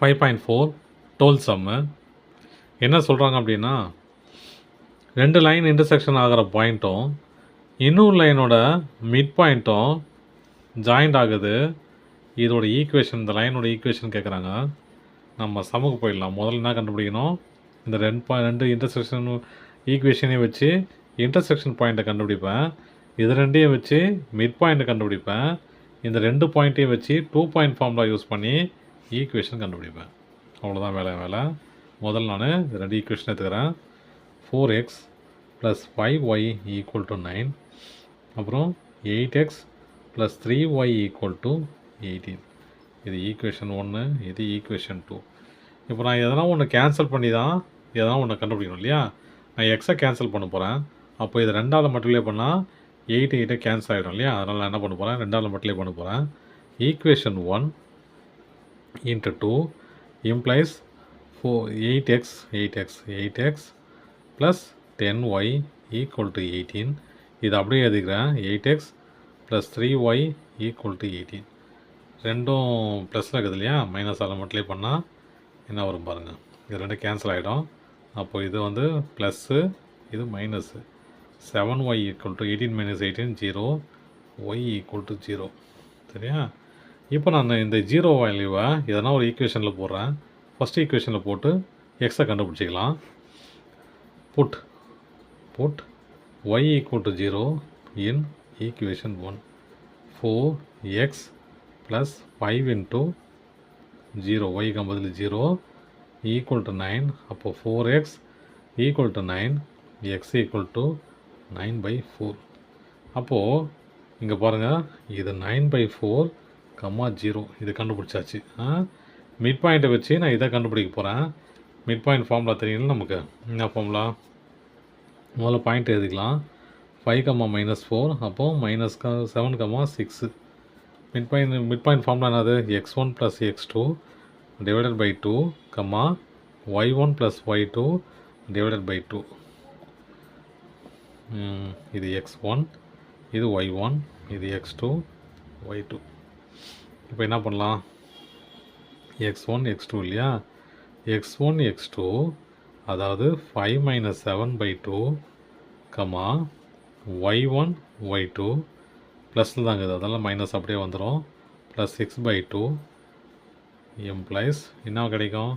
5.4 12 சம்மு என்ன சொல்கிறாங்க அப்படின்னா 2 லைன் இன்டர்செக்ஷன் ஆகிற பாயிண்ட்டும் இன்னொரு லைனோட மிட் பாயிண்ட்டும் ஜாயிண்ட் ஆகுது. இதோட ஈக்குவேஷன், இந்த லைனோட ஈக்குவேஷன் கேட்குறாங்க. நம்ம சமுக்கு போயிடலாம். முதல்ல என்ன கண்டுபிடிக்கணும், இந்த ரெண்டு இன்டர்செக்ஷன் ஈக்குவேஷனையும் வச்சு இன்டர்செக்ஷன் பாயிண்ட்டை கண்டுபிடிப்பேன். இது ரெண்டையும் வச்சு மிட் பாயிண்ட்டை கண்டுபிடிப்பேன். இந்த 2 பாயிண்ட்டையும் வச்சு 2 பாயிண்ட் ஃபார்முலா யூஸ் பண்ணி ஈக்குவேஷன் கண்டுபிடிப்பேன். அவ்வளோதான் வேலை. முதல்ல நான் 2 ஈக்குவேஷன் எடுத்துக்கிறேன். 4x + 5y = 9. அப்புறம் 8x + 3y = 18. இது ஈக்குவேஷன் 1, இது ஈக்குவேஷன் 2. இப்போ நான் எதனா ஒன்று கேன்சல் பண்ணி தான் எதனா ஒன்று கண்டுபிடிக்கணும் இல்லையா? நான் எக்ஸை கேன்சல் பண்ண போகிறேன். அப்போ இது 2ஆல் மல்டிப்ளை பண்ணால் 8 கேன்சல் ஆகிடும் இல்லையா? அதனால் நான் என்ன பண்ண போகிறேன், 2ஆல் மல்டிப்ளை பண்ண போகிறேன். Equation 1 × 2 implies 8x + 10y = 18. இது அப்படியே எழுதிக்கிறேன். 8x + 3y = 18. ரெண்டும் ப்ளஸில் இருக்குது இல்லையா? மைனஸால் மல்டிப்ளை பண்ணால் என்ன வரும் பாருங்கள். இது ரெண்டும் கேன்சல் ஆகிடும். அப்போது இது வந்து ப்ளஸ்ஸு, இது மைனஸு. 7y = 18 - 18 0, y = 0. சரியா? இப்போ நான் இந்த 0 வேல்யூவை எதனா ஒரு ஈக்குவேஷனில் போடுறேன். ஃபஸ்ட் ஈக்குவேஷனில் போட்டு எக்ஸை கண்டுபிடிச்சிக்கலாம். Put y = 0 in equation 1. 4x + 5 × 0, y பதில் 0 = 9. அப்போது 4x = 9, x = 9/4. அப்போது இங்கே பாருங்கள், இது 9/4, 0 இது கண்டுபிடிச்சாச்சு. மிட் பாயிண்ட்டை வச்சு நான் இதை கண்டுபிடிக்க போகிறேன். மிட் பாயிண்ட் ஃபார்முலா தெரியல நமக்கு. என்ன ஃபார்முலா? முதல்ல பாயிண்ட் எழுதிக்கலாம். 5, -4, அப்போது -7, 6. மிட் பாயிண்ட் ஃபார்முலா என்னது? x1 + x2 / 2, y1 + y2 / 2. இது x1, இது y1, இது x2, y2. இப்போ என்ன பண்ணலாம்? x1 x2 இல்லையா? x1 x2 அதாவது 5 - 7/2, y1 y2 ப்ளஸில் தாங்க இது, அதெல்லாம் மைனஸ் அப்படியே வந்துடும். +6/2 implies என்ன கிடைக்கும்?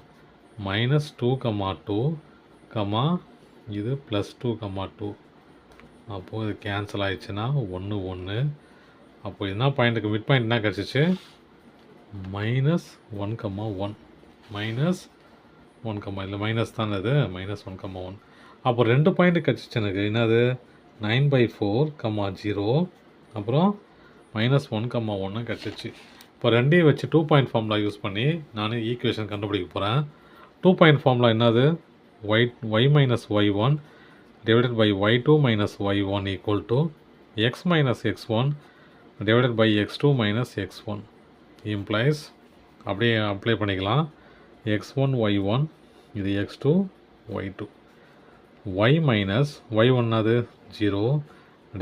-2, 2, இது +2, 2. அப்போது இது கேன்சல் ஆகிடுச்சுன்னா 1, 1. அப்போது என்ன பாயிண்ட்டுக்கு மிட் பாயிண்ட் என்ன கிடச்சிச்சு? -1, 1. -1, இல்லை மைனஸ் தானே இது, -1, 1. அப்போ 2 பாயிண்ட்டு கிடச்சிச்சு எனக்கு. என்னது? 9/4, 0, அப்புறம் -1, 1 கிடச்சிச்சு. இப்போ ரெண்டையும் வச்சு 2 பாயிண்ட் ஃபார்முலா யூஸ் பண்ணி நான் ஈக்குவேஷன் கண்டுபிடிக்க போகிறேன். 2 பாயிண்ட் ஃபார்முலா என்னது? y - y1 / y2 - y1 = x - x1 / x2 - x1 implies அப்படியே அப்ளை பண்ணிக்கலாம். x1 y1, இது x2 y2. y - y1 என்னது? 0 /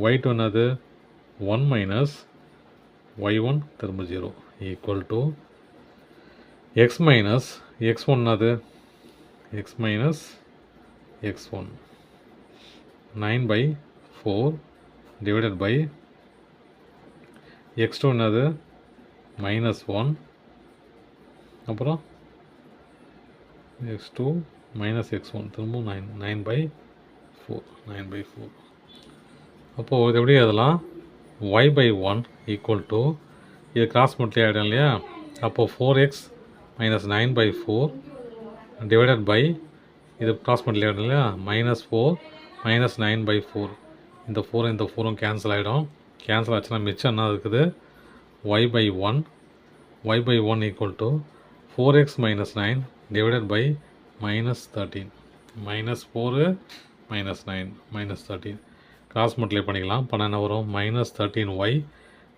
y2 என்னது? 1 - y1 திரும்ப 0 = x - x1 என்னது? x - x1 9/4 / x2 என்னது? -1, அப்புறம் x2 - x1 திரும்ப 9/4. அப்போது இது எப்படி எழுதலாம்? y/1 = இது கிராஸ் மல்டிப்ளை ஆகிடும் இல்லையா? அப்போது 4x - 9/4 இது கிராஸ் மல்டிப்ளை ஆகிடும் இல்லையா? -4 - 9/4. இந்த 4 இந்த 4ம் கேன்சல் ஆகிடும். கேன்சல் ஆச்சுன்னா மிச்சம் என்ன இருக்குது? y/1 = 4x - 9 / -13. -4 - 9 -13 கிராஸ் மல்டிப்ளை பண்ணிக்கலாம். பண்ண என்ன வரும்? -13y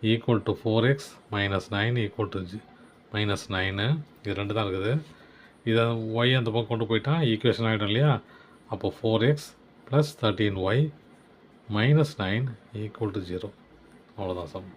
= 4x - 9 = -9. இது 2 தான் இருக்குது. இதை y அந்த பக்கம் கொண்டு போயிட்டா ஈக்குவேஷன் ஆகிடும் இல்லையா? அப்போது 4x + 13y - 9 = 0. அவ்வளோதான் சம்.